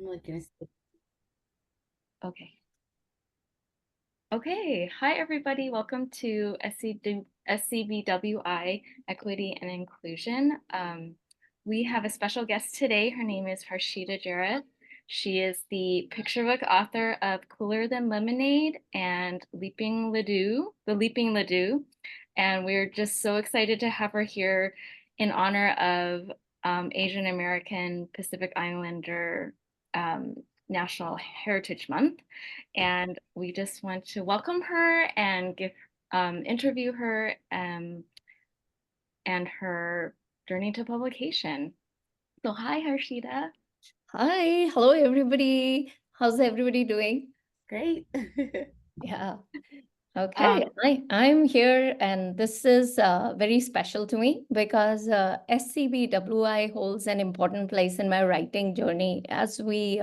I'm like gonna say, Okay. Okay. Hi, everybody. Welcome to SCBWI Equity and Inclusion. We have a special guest today. Her name is Harshita Jerath. She is the picture book author of Cooler Than Lemonade and The Leaping Laddoo. And we're just so excited to have her here in honor of Asian American Pacific Islander um, National Heritage Month. And we just want to welcome her and interview her and her journey to publication. So hi, Harshita. Hi, hello everybody. How's everybody doing? great. Yeah. Okay, Um, I'm here, and this is very special to me because SCBWI holds an important place in my writing journey. As we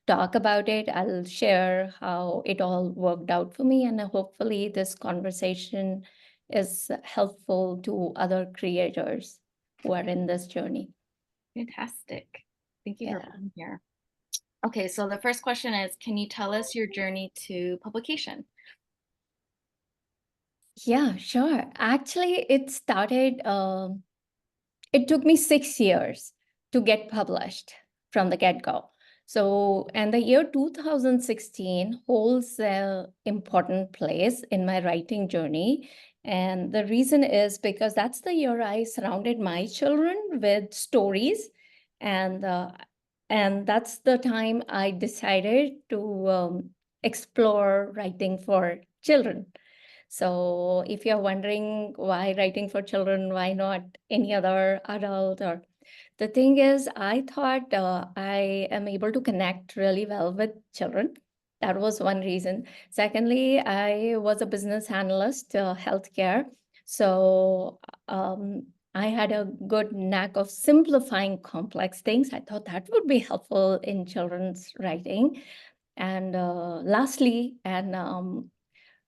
talk about it, I'll share how it all worked out for me, and hopefully, this conversation is helpful to other creators who are in this journey. Fantastic. Thank you for Yeah. being here. Okay, so the first question is, can you tell us your journey to publication? Yeah, sure. Actually, it took me 6 years to get published from the get-go. So, and the year 2016 holds an important place in my writing journey. And the reason is because that's the year I surrounded my children with stories. And, uh, and that's the time I decided to explore writing for children. So if you're wondering why writing for children, why not any other adult, or the thing is, I thought I am able to connect really well with children. That was one reason. Secondly, I was a business analyst, healthcare. So I had a good knack of simplifying complex things. I thought that would be helpful in children's writing. And lastly, and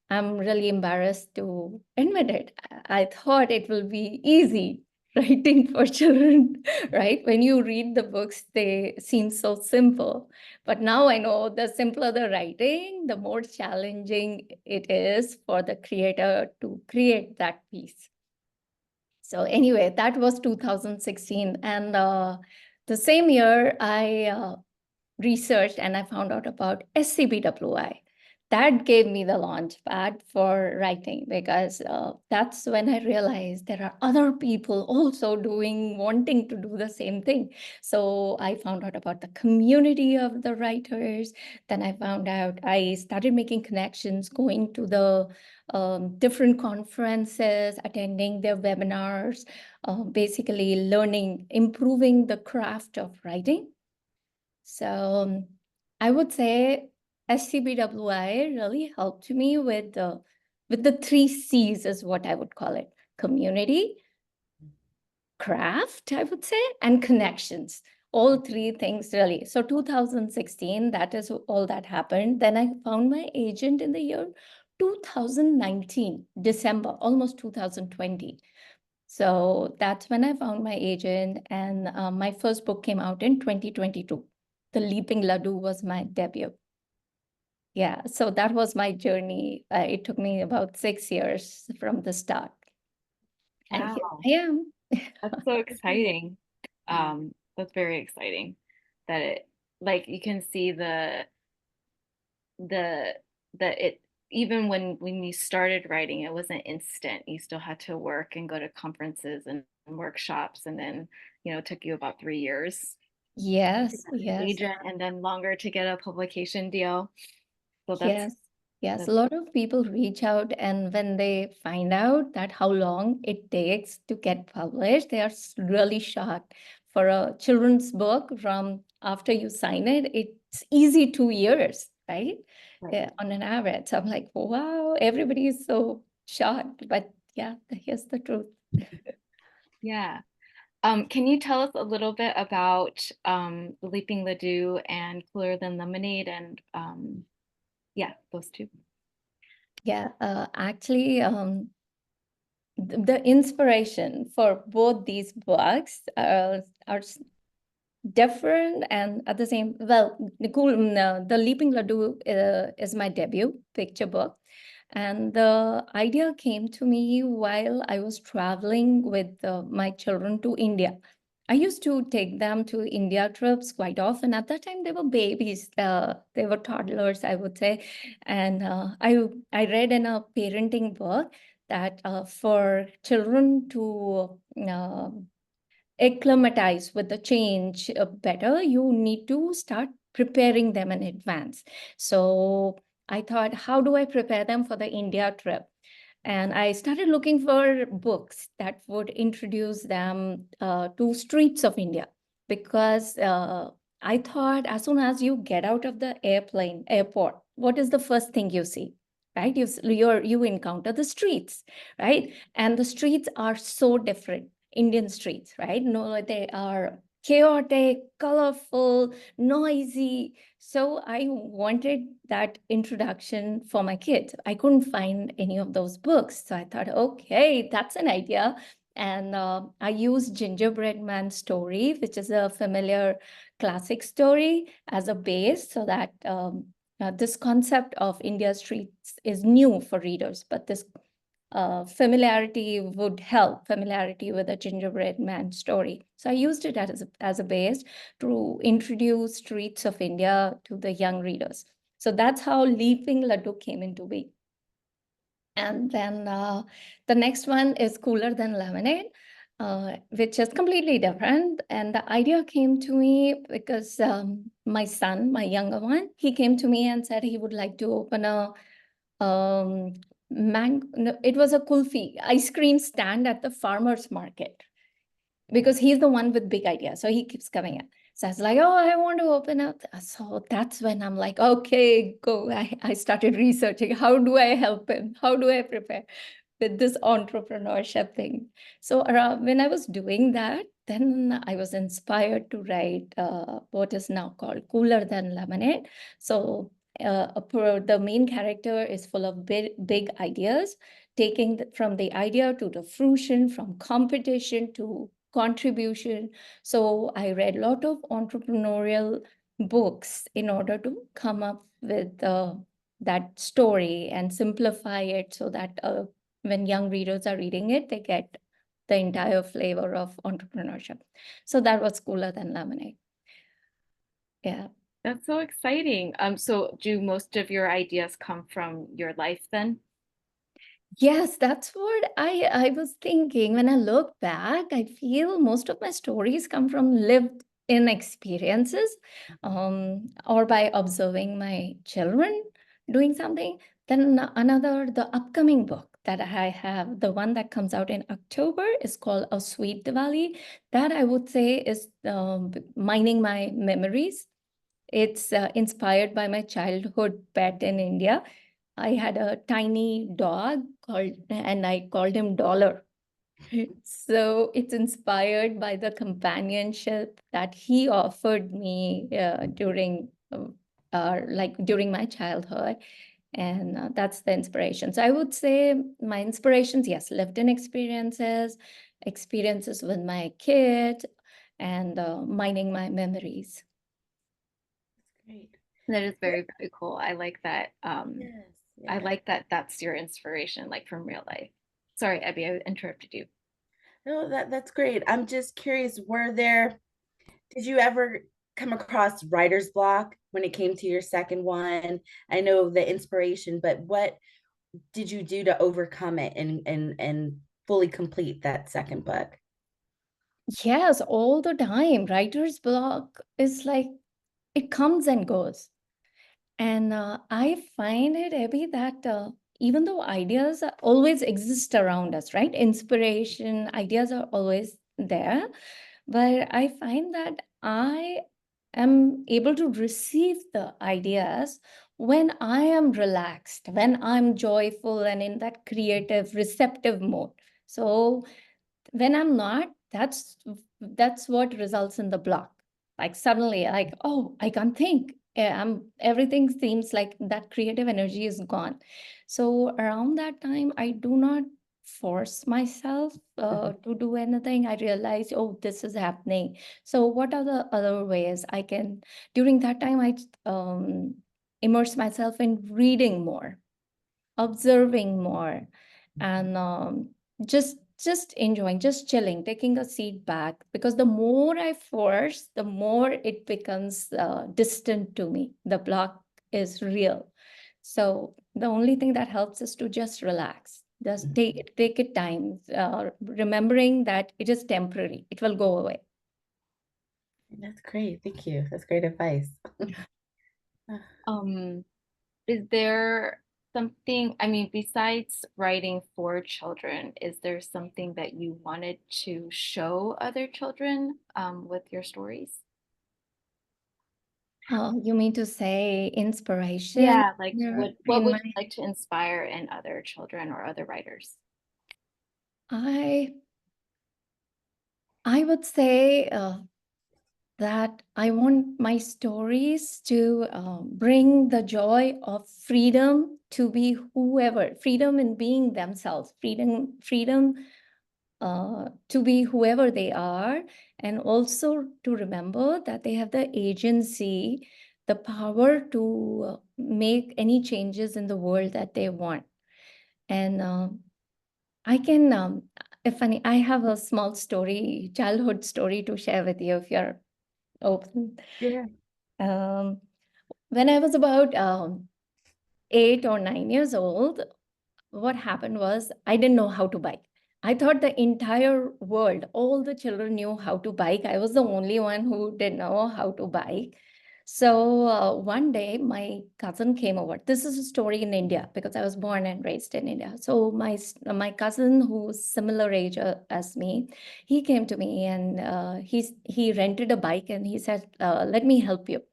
I'm really embarrassed to admit it. I thought it will be easy writing for children, right? When you read the books, they seem so simple. But now I know the simpler the writing, the more challenging it is for the creator to create that piece. So anyway, that was 2016. And the same year, I researched and I found out about SCBWI. That gave me the launch pad for writing because that's when I realized there are other people also wanting to do the same thing. So I found out about the community of the writers. Then I started making connections, going to the different conferences, attending their webinars, basically learning, improving the craft of writing. So I would say SCBWI really helped me with the three C's is what I would call it: community, craft, I would say, and connections. All three things really. So 2016, that is all that happened. Then I found my agent in the year 2019, December, almost 2020. So that's when I found my agent, and my first book came out in 2022. The Leaping Laddoo was my debut. Yeah, so that was my journey. It took me about 6 years from the start. And here Wow, I am. that's so exciting. That's very exciting that it like you can see the that it even when you started writing, it wasn't instant. You still had to work and go to conferences and workshops, and then it took you about 3 years to Yes, get an yes, agent, and then longer to get a publication deal. So yes, yes. A that's lot of people reach out, and when they find out that how long it takes to get published, they are really shocked. For a children's book, from after you sign it, it's easy 2 years, right? right. Yeah, on an average. So I'm like, wow, everybody is so shocked. But yeah, here's the truth. Yeah. Can you tell us a little bit about the Leaping Laddoo and Cooler Than Lemonade and yeah, those two. Yeah, actually, the inspiration for both these books are different and at the same, well, the Leaping Laddoo is my debut picture book. And the idea came to me while I was traveling with my children to India. I used to take them to India trips quite often. At that time, they were babies. They were toddlers, I would say. And I read in a parenting book that for children to acclimatize with the change better, you need to start preparing them in advance. So I thought, how do I prepare them for the India trip? And I started looking for books that would introduce them to streets of India, because I thought as soon as you get out of the airport, what is the first thing you see? Right? You encounter the streets, right? And the streets are so different. Indian streets, right? No, they are chaotic, colorful, noisy. So I wanted that introduction for my kids. I couldn't find any of those books. So I thought, okay, that's an idea. And I used Gingerbread Man's story, which is a familiar classic story, as a base, so that this concept of India streets is new for readers, but this familiarity would help, familiarity with a gingerbread man story. So I used it as a base to introduce streets of India to the young readers. So that's how Leaping Laddoo came into being. And then the next one is Cooler Than Lemonade, which is completely different. And the idea came to me because my son, my younger one, he came to me and said he would like to open a no, it was a kulfi ice cream stand at the farmer's market, because he's the one with big ideas. So he keeps coming in. So I was like, oh, I want to open up. So that's when I'm like, okay, go. I started researching. How do I help him? How do I prepare with this entrepreneurship thing? So around, when I was doing that, then I was inspired to write what is now called Cooler Than Lemonade. So the main character is full of big ideas, taking from the idea to the fruition, from competition to contribution. So I read a lot of entrepreneurial books in order to come up with that story and simplify it, so that when young readers are reading it, they get the entire flavor of entrepreneurship. So that was Cooler Than Lemonade. Yeah. That's so exciting. So do most of your ideas come from your life then? Yes, that's what I was thinking. When I look back, I feel most of my stories come from lived in experiences, or by observing my children doing something. Then another, the upcoming book that I have, the one that comes out in October, is called A Sweet Diwali. That I would say is mining my memories. It's inspired by my childhood pet in India. I had a tiny dog and I called him Dollar. So it's inspired by the companionship that he offered me during my childhood. And that's the inspiration. So I would say my inspirations, yes, lived in experiences, experiences with my kid, and mining my memories. Great. That is very, very cool. I like that. Yes. I Yes. like that that's your inspiration, like from real life. Sorry, Abby, I interrupted you. No, that's great. I'm just curious, did you ever come across writer's block when it came to your second one? I know the inspiration, but what did you do to overcome it and fully complete that second book? Yes, all the time. Writer's block is like, it comes and goes. And I find it, Abby, that even though ideas always exist around us, right? Inspiration, ideas are always there. But I find that I am able to receive the ideas when I am relaxed, when I'm joyful and in that creative, receptive mode. So when I'm not, that's what results in the block. Like suddenly, like, oh, I can't think. Everything seems like that creative energy is gone. So around that time, I do not force myself to do anything. I realized, oh, this is happening. So what are the other ways I can, during that time, I immerse myself in reading more, observing more, and just enjoying, just chilling, taking a seat back, because the more I force, the more it becomes distant to me. The block is real. So the only thing that helps is to just relax, just take it time, remembering that it is temporary, it will go away. That's great. Thank you. That's great advice. Is there something, I mean, besides writing for children, is there something that you wanted to show other children with your stories? You mean to say inspiration? Yeah, like what In would my, you like to inspire in other children or other writers? I would say that I want my stories to bring the joy of freedom to be whoever, freedom in being themselves, freedom to be whoever they are, and also to remember that they have the agency, the power to make any changes in the world that they want. And I can, if any, I have a small story, childhood story to share with you if you're open. Yeah. Um, when I was about 8 or 9 years old, what happened was I didn't know how to bike. I thought the entire world, all the children knew how to bike. I was the only one who didn't know how to bike. So one day my cousin came over. This is a story in India because I was born and raised in India. So my cousin, who's similar age as me, he came to me and he rented a bike and he said, "Let me help you."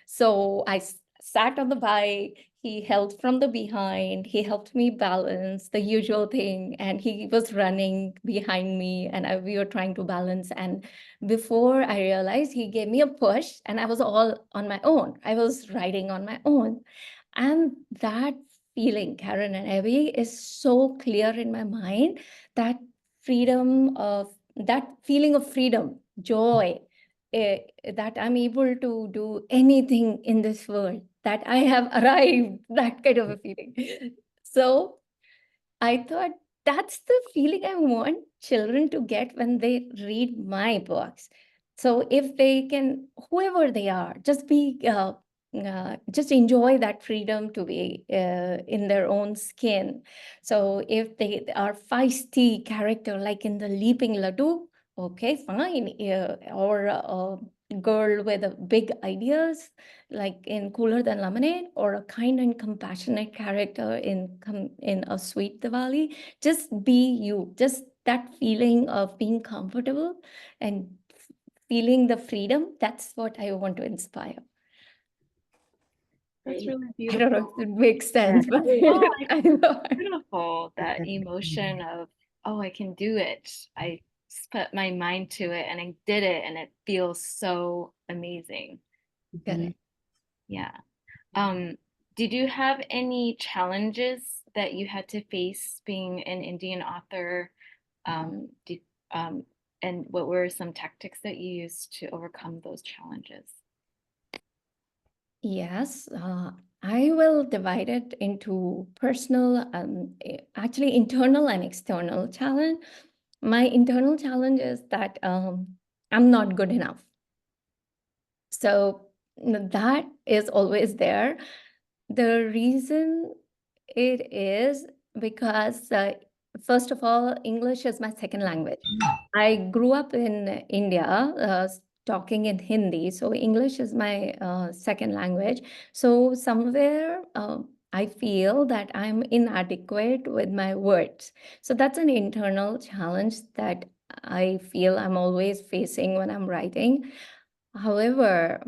So I sat on the bike. He held from the behind. He helped me balance the usual thing. And he was running behind me and we were trying to balance. And before I realized, he gave me a push and I was all on my own. I was riding on my own. And that feeling, Karen and Abby, is so clear in my mind, that that feeling of freedom, joy, eh, that I'm able to do anything in this world, that I have arrived, that kind of a feeling. So I thought that's the feeling I want children to get when they read my books. So if they can, whoever they are, just enjoy that freedom to be in their own skin. So if they are feisty character, like in the Leaping Laddoo, okay, fine. Or a girl with big ideas, like in Cooler Than Lemonade, or a kind and compassionate character in a Sweet Diwali. Just be you. Just that feeling of being comfortable and feeling the freedom. That's what I want to inspire. That's Great. really I don't know beautiful. if it makes Yeah. sense, but Oh, I know. beautiful. That emotion of, oh, I can do it. I put my mind to it and I did it and it feels so amazing. Mhm. Correct. Yeah. Um, did you have any challenges that you had to face being an Indian author? Did, um, and what were some tactics that you used to overcome those challenges? Yes, I will divide it into personal, actually internal and external challenge. My internal challenge is that I'm not good enough. So that is always there. The reason it is because, first of all, English is my second language. I grew up in India, talking in Hindi, so English is my second language. So somewhere I feel that I'm inadequate with my words. So that's an internal challenge that I feel I'm always facing when I'm writing. However,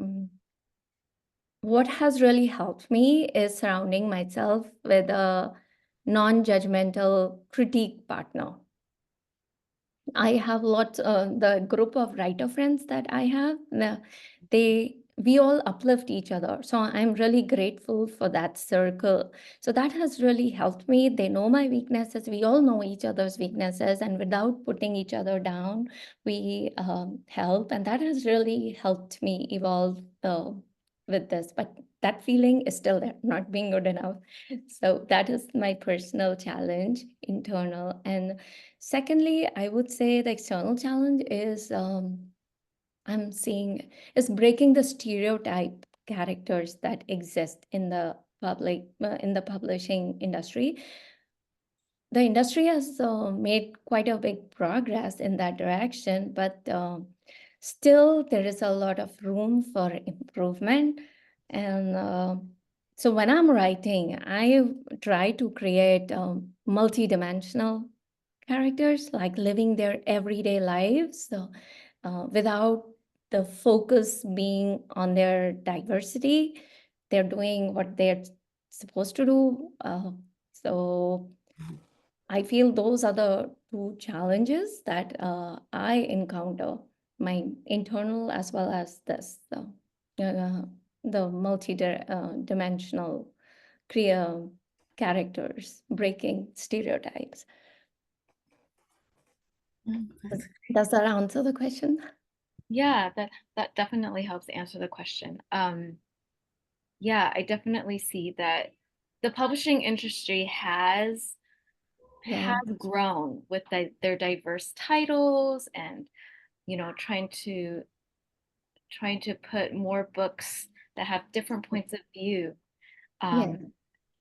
what has really helped me is surrounding myself with a non-judgmental critique partner. I have lots, the group of writer friends that I have, they we all uplift each other. So I'm really grateful for that circle. So that has really helped me. They know my weaknesses. We all know each other's weaknesses, and without putting each other down, we help. And that has really helped me evolve with this. But that feeling is still there, not being good enough. So that is my personal challenge, internal. And secondly, I would say the external challenge is I'm seeing is breaking the stereotype characters that exist in the publishing industry. The industry has made quite a big progress in that direction, but still there is a lot of room for improvement. And so when I'm writing, I try to create multi-dimensional characters, like living their everyday lives, so, without the focus being on their diversity. They're doing what they're supposed to do. So I feel those are the two challenges that I encounter, my internal as well as this, the multi-dimensional characters, breaking stereotypes. Does that answer the question? Yeah, that definitely helps answer the question. Yeah, I definitely see that the publishing industry has Yeah. grown with their diverse titles, and trying to put more books that have different points of view, Yeah.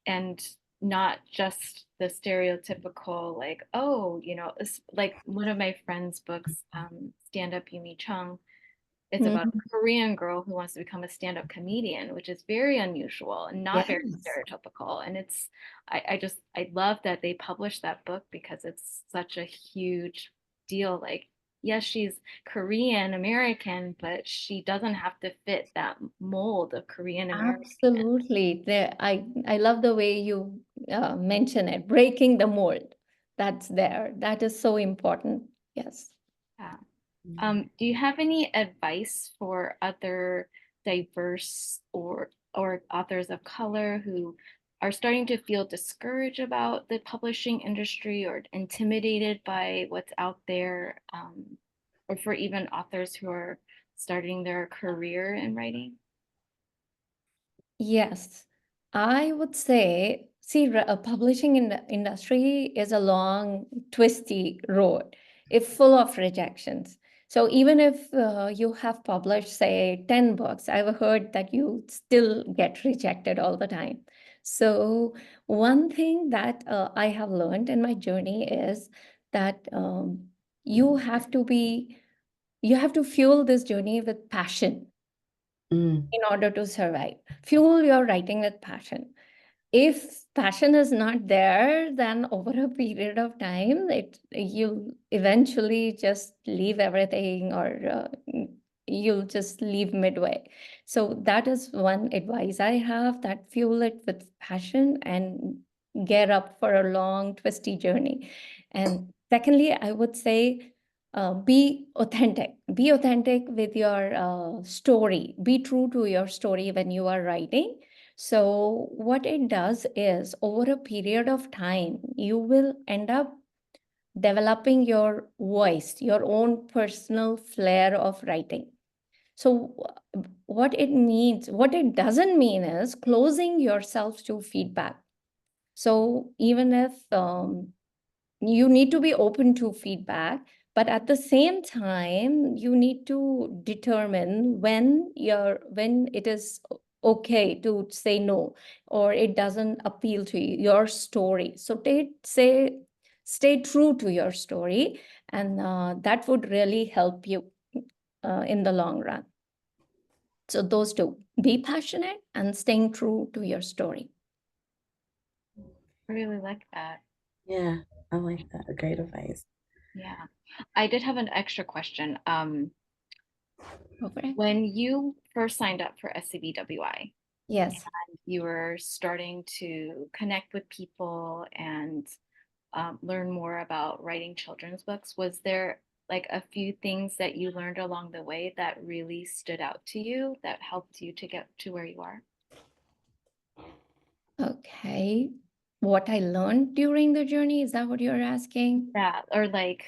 and not just the stereotypical, like, oh, like one of my friends' books, Stand Up Yumi Chung. It's about Mhm. a Korean girl who wants to become a stand-up comedian, which is very unusual and not very Yes. stereotypical. And I love that they published that book, because it's such a huge deal. Like, yes, she's Korean American, but she doesn't have to fit that mold of Korean American. Absolutely. I love the way you mention it, breaking the mold. That's there. That is so important. Yes. Yeah. Do you have any advice for other diverse or authors of color who are starting to feel discouraged about the publishing industry or intimidated by what's out there, or for even authors who are starting their career in writing? Yes, I would say, see, publishing in the industry is a long, twisty road, if full of rejections. So even if you have published, say, 10 books, I've heard that you still get rejected all the time. So one thing that I have learned in my journey is that you have to be, you have to fuel this journey with passion Mm. in order to survive. Fuel your writing with passion. If passion is not there, then over a period of time, you eventually just leave everything, or you'll just leave midway. So that is one advice I have, that fuel it with passion and get up for a long, twisty journey. And secondly, I would say be authentic. Be authentic with your story. Be true to your story when you are writing. So what it does is, over a period of time, you will end up developing your voice, your own personal flair of writing. So what it means, what it doesn't mean is closing yourself to feedback. So even if you need to be open to feedback, but at the same time you need to determine when it is okay to say no, or it doesn't appeal to you, your story. So stay true to your story, and that would really help you in the long run. So those two, be passionate and staying true to your story. I really like that. Yeah, I like that. Great advice. Yeah. I did have an extra question. Okay. When you first signed up for SCBWI, Yes. you were starting to connect with people and learn more about writing children's books, was there like a few things that you learned along the way that really stood out to you that helped you to get to where you are? Okay. What I learned during the journey, is that what you're asking? Yeah, or like,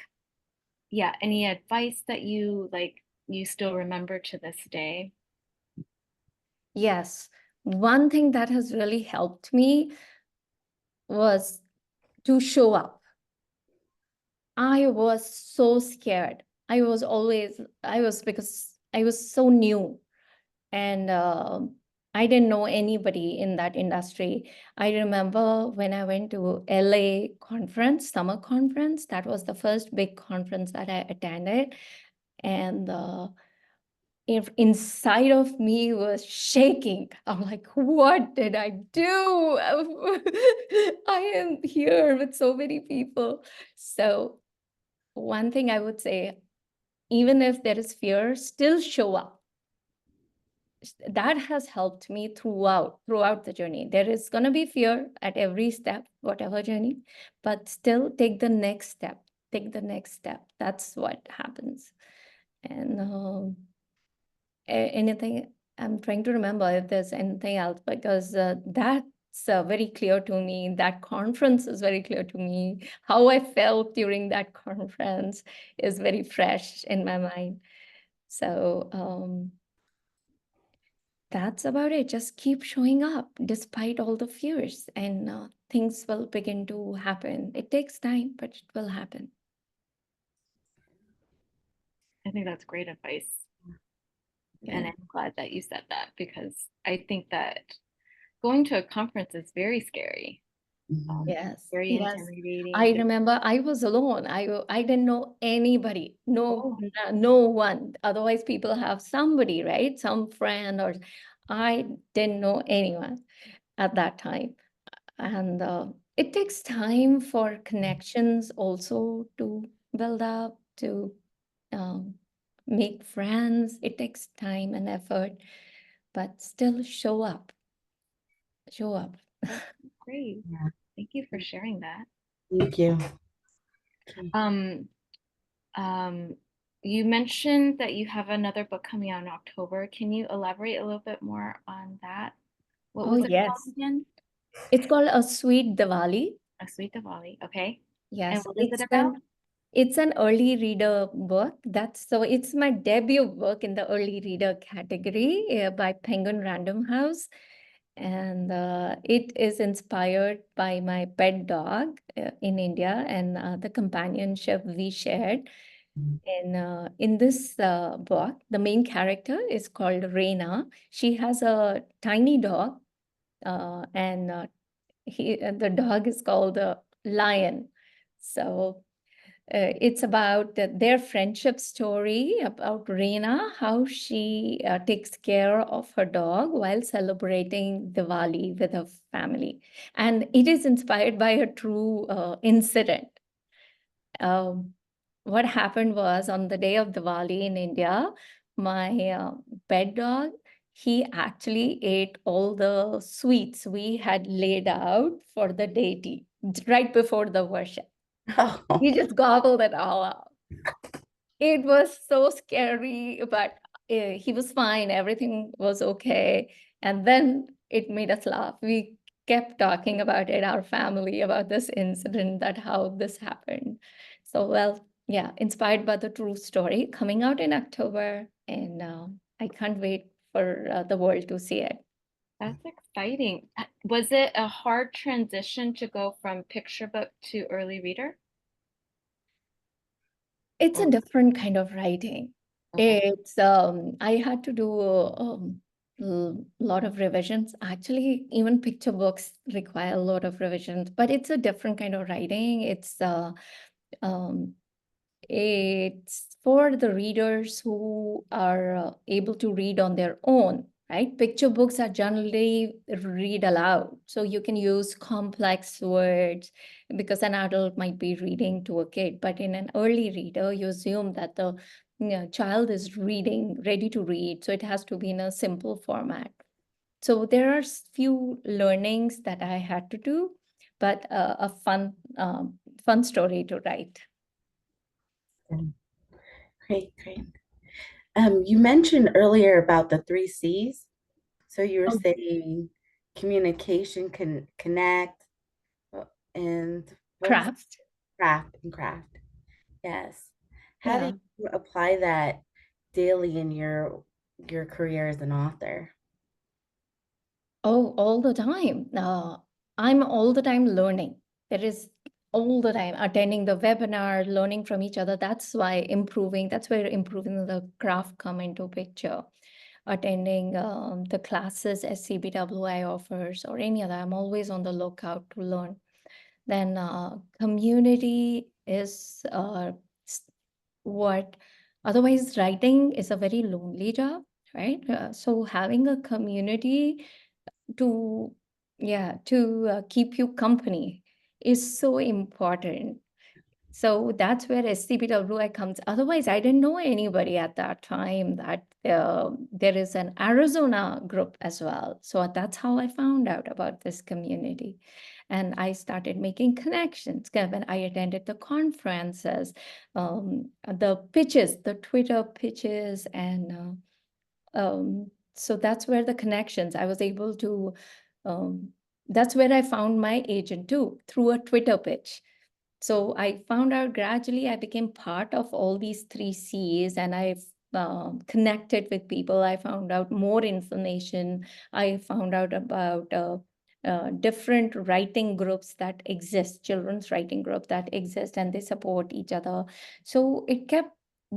yeah, any advice that you like you still remember to this day? Yes. One thing that has really helped me was to show up. I was so scared. Because I was so new, and I didn't know anybody in that industry. I remember when I went to LA conference, summer conference, that was the first big conference that I attended. And if inside of me was shaking. I'm like, what did I do? I am here with so many people. So one thing I would say, even if there is fear, still show up. That has helped me throughout the journey. There is going to be fear at every step, whatever journey, but still take the next step. Take the next step. That's what happens. And anything, I'm trying to remember if there's anything else, because that's very clear to me. That conference is very clear to me. How I felt during that conference is very fresh in my mind. So that's about it. Just keep showing up despite all the fears, and things will begin to happen. It takes time, but it will happen. I think that's great advice. And Yeah. I'm glad that you said that because I think that going to a conference is very scary, Mhm. Yes. very Yes. I intimidating. remember I was alone. I didn't know anybody. Oh, No one. Otherwise, people have somebody, right? Some friend, or I didn't know anyone at that time. And it takes time for connections also to build up, to um, make friends. It takes time and effort, but still show up. Show up. that's great. Yeah. Thank you for sharing that. Thank you. Okay. Um, um, you mentioned that you have another book coming out in October. Can you elaborate a little bit more on that? What Oh, was it called yes. again? It's called A Sweet Diwali. A Sweet Diwali. Okay. And Yes, what is it about? it's an early reader book. It's my debut book in the early reader category by Penguin Random House. And it is inspired by my pet dog in India, and the companionship we shared. And in this book, the main character is called Reina. She has a tiny dog, and the dog is called Lion. So it's about their friendship story, about Reena, how she takes care of her dog while celebrating Diwali with her family. And it is inspired by a true incident. Um, what happened was, on the day of Diwali in India, my pet dog, he actually ate all the sweets we had laid out for the deity right before the worship. Oh, He just gobbled it all up. It was so scary, but he was fine. Everything was okay. And then it made us laugh. We kept talking about it, our family, about this incident, that how this happened. So, well, yeah, inspired by the true story, coming out in October. And I can't wait for the world to see it. That's exciting. Was it a hard transition to go from picture book to early reader? It's a Or different kind of writing. okay. It's I had to do a lot of revisions. Actually, even picture books require a lot of revisions, but it's a different kind of writing. Um, it's for the readers who are able to read on their own, right? Picture books are generally read aloud. So you can use complex words because an adult might be reading to a kid. But in an early reader, you assume that the child is reading, ready to read. So it has to be in a simple format. So there are few learnings that I had to do, but a fun story to write. Great, great. You mentioned earlier about the three C's. So you were Okay. saying communication, connect, and what was Craft. craft and craft. Yes. How do Yeah. you apply that daily in your career as an author? Oh, all the time. I'm all the time learning. There is all the time attending the webinar, learning from each other. That's where improving the craft come into picture. Attending the classes SCBWI offers or any other. I'm always on the lookout to learn. Then community is what otherwise writing is a very lonely job, right? So having a community to keep you company is so important. So that's where SCBWI comes. Otherwise, I didn't know anybody at that time that there is an Arizona group as well. So that's how I found out about this community. And I started making connections when I attended the conferences, the pitches, the Twitter pitches, and so that's where the connections, I was able to, um, that's where I found my agent too, through a Twitter pitch. So I found out gradually I became part of all these three C's and I've connected with people. I found out more information. I found out about different writing groups that exist, children's writing group that exist, and they support each other. So it kept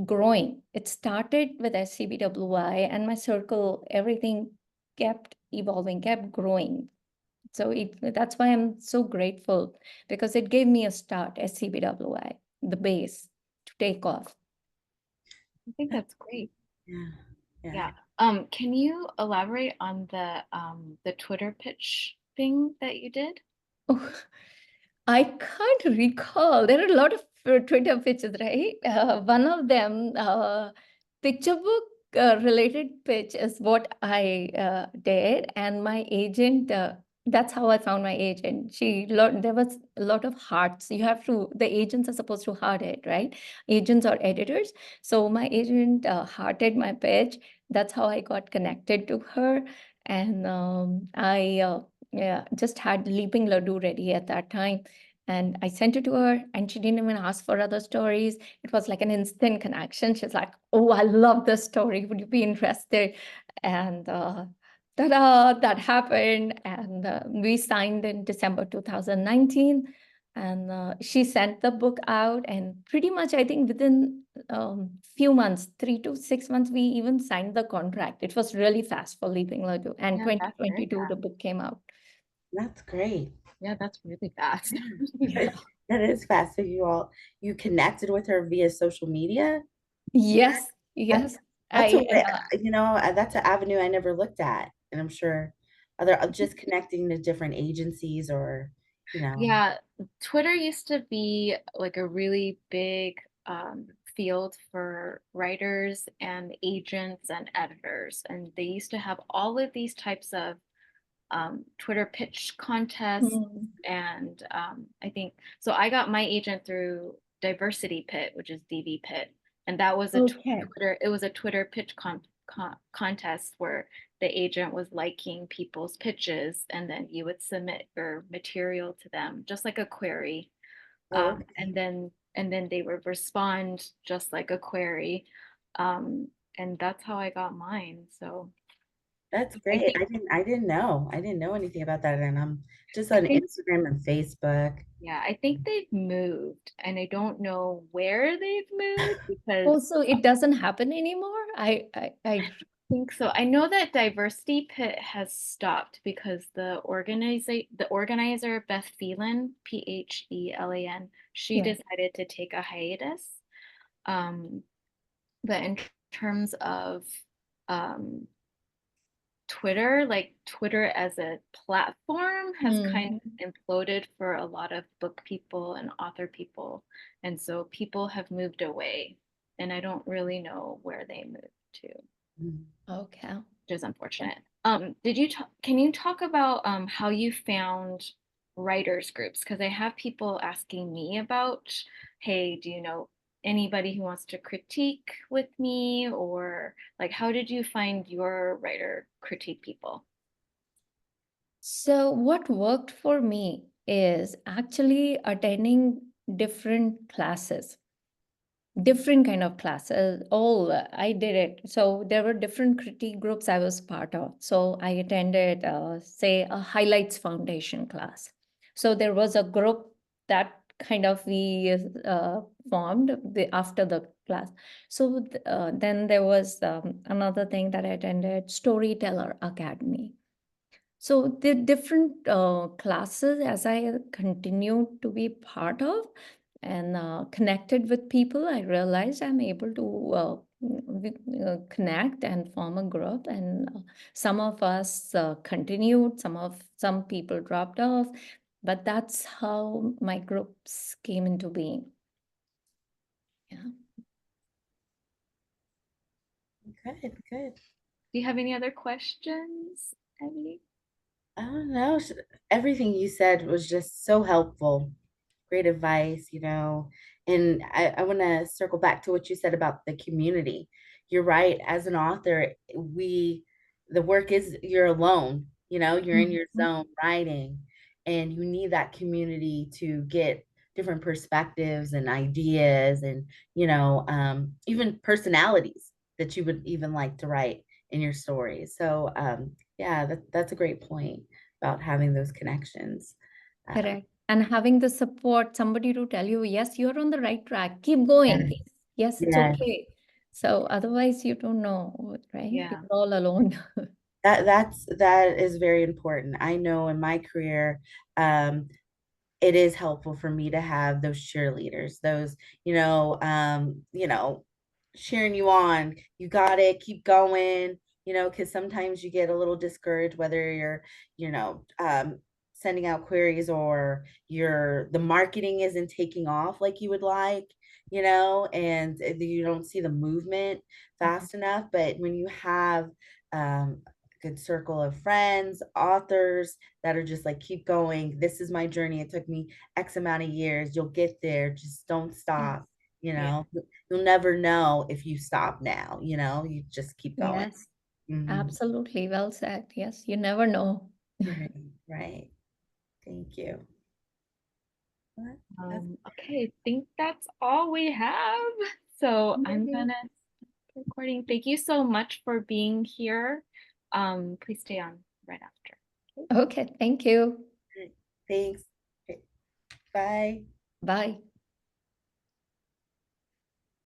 growing. It started with SCBWI and my circle, everything kept evolving, kept growing. So that's why I'm so grateful because it gave me a start, SCBWI, the base to take off. I think that's great. Yeah. Yeah. Yeah. Can you elaborate on the Twitter pitch thing that you did? Oh, I can't recall. There are a lot of Twitter pitches, right? One of them, picture book related pitch is what I did, and my agent. That's how I found my agent. There was a lot of hearts. The agents are supposed to heart it, right? Agents or editors. So my agent hearted my pitch. That's how I got connected to her, and I just had Leaping Laddoo ready at that time. And I sent it to her, and she didn't even ask for other stories. It was like an instant connection. She's like, "Oh, I love this story. Would you be interested?" And ta-da, that happened. And we signed in December 2019. And she sent the book out. And pretty much, I think within few months, 3 to 6 months, we even signed the contract. It was really fast for Leaping Laddoo. And Yeah, that's very 2022, the fast. book came out. That's great. Yeah, that's really fast. Yeah. That is fast. So you connected with her via social media? Yes, That's yes. that's a I way, that's an avenue I never looked at. And I'm sure other just connecting to different agencies or, you know. Yeah, Twitter used to be like a really big field for writers and agents and editors, and they used to have all of these types of Twitter pitch contests. mm, And I think so. I got my agent through Diversity Pit, which is DV Pit, and that was a okay. Twitter. It was a Twitter pitch contest where the agent was liking people's pitches, and then you would submit your material to them, just like a query, Oh, okay. and then they would respond just like a query, um, and that's how I got mine. So That's I great. think I didn't know anything about that. And I'm just I on think Instagram and Facebook. Yeah, I think they've moved, and I don't know where they've moved because Also, it doesn't happen anymore. I I think so. I know that Diversity Pit has stopped because the organizer Beth Phelan, Phelan, she yeah. decided to take a hiatus. Um, but in terms of um, Twitter, like Twitter as a platform has kind Hmm. of imploded for a lot of book people and author people. And so people have moved away, and I don't really know where they moved to, which Mm. Okay. is unfortunate. Can you talk about how you found writers groups? Because I have people asking me about, hey, do you know anybody who wants to critique with me, or like, how did you find your writer critique people? So what worked for me is actually attending different classes, different kind of classes. I did it. So there were different critique groups I was part of. So I attended, say, a highlights foundation class. So there was a group that kind of we formed after the class. So then there was another thing that I attended, Storyteller Academy. So the different classes, as I continued to be part of and connected with people, I realized I'm able to connect and form a group. And some of us continued, some people dropped off, but that's how my groups came into being. Yeah. Good, good. Do you have any other questions, Abby? I don't know. Everything you said was just so helpful. Great advice, you know. And I want to circle back to what you said about the community. You're right. As an author, the work is you're alone, you know, you're in your Mhm. zone writing, and you need that community to get different perspectives and ideas and, you know, even personalities that you would even like to write in your stories. So, yeah, that's a great point about having those connections. Um, Correct. And having the support, somebody to tell you, yes, you're on the right track. Keep going. yeah, Yes, it's yeah, okay. So otherwise you don't know, right? Yeah. You're all alone. that is very important. I know in my career, um, it is helpful for me to have those cheerleaders, those, you know, cheering you on. You got it, keep going, you know, because sometimes you get a little discouraged whether you're, you know, sending out queries or the marketing isn't taking off like you would like, you know, and you don't see the movement fast enough. But when you have a good circle of friends, authors that are just like, keep going. This is my journey. It took me X amount of years. You'll get there. Just don't Yes. stop. You Yeah. know, you'll never know if you stop now. You know, you just keep going. Yes, Mhm. absolutely. Well said. Yes, you never know. Right, right. Thank you. Well, That's Okay, I think that's all we have. So I'm Yay. gonna stop recording. Thank you so much for being here. Please stay on right after. Okay. Okay, thank you. great. Thanks. Okay, bye. Bye.